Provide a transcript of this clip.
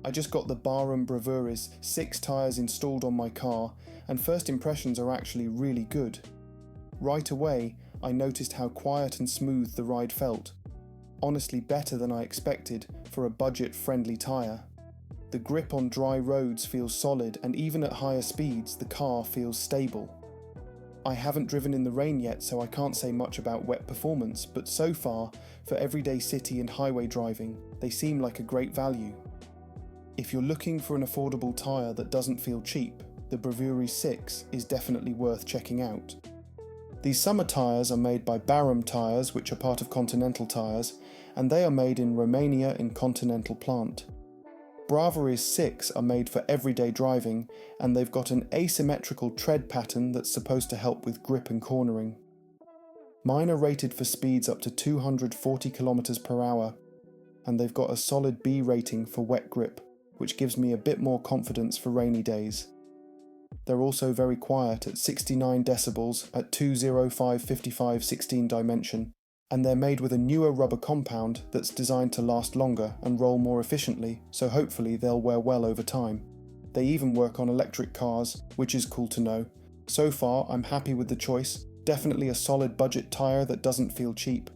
I just got the Barum Bravuris 6 tyres installed on my car, and first impressions are actually really good. Right away, I noticed how quiet and smooth the ride felt. Honestly better than I expected for a budget-friendly tyre. The grip on dry roads feels solid, and even at higher speeds, the car feels stable. I haven't driven in the rain yet, so I can't say much about wet performance, but so far, for everyday city and highway driving, they seem like a great value. If you're looking for an affordable tyre that doesn't feel cheap, the Bravuris 6 is definitely worth checking out. These summer tyres are made by Barum Tyres, which are part of Continental Tyres, and they are made in Romania in Continental plant. Bravuris 6 are made for everyday driving, and they've got an asymmetrical tread pattern that's supposed to help with grip and cornering. Mine are rated for speeds up to 240 km per hour, and they've got a solid B rating for wet grip, which gives me a bit more confidence for rainy days. They're also very quiet at 69 decibels at 205/55/16 dimension, and they're made with a newer rubber compound that's designed to last longer and roll more efficiently, so hopefully they'll wear well over time. They even work on electric cars, which is cool to know. So far, I'm happy with the choice. Definitely a solid budget tyre that doesn't feel cheap.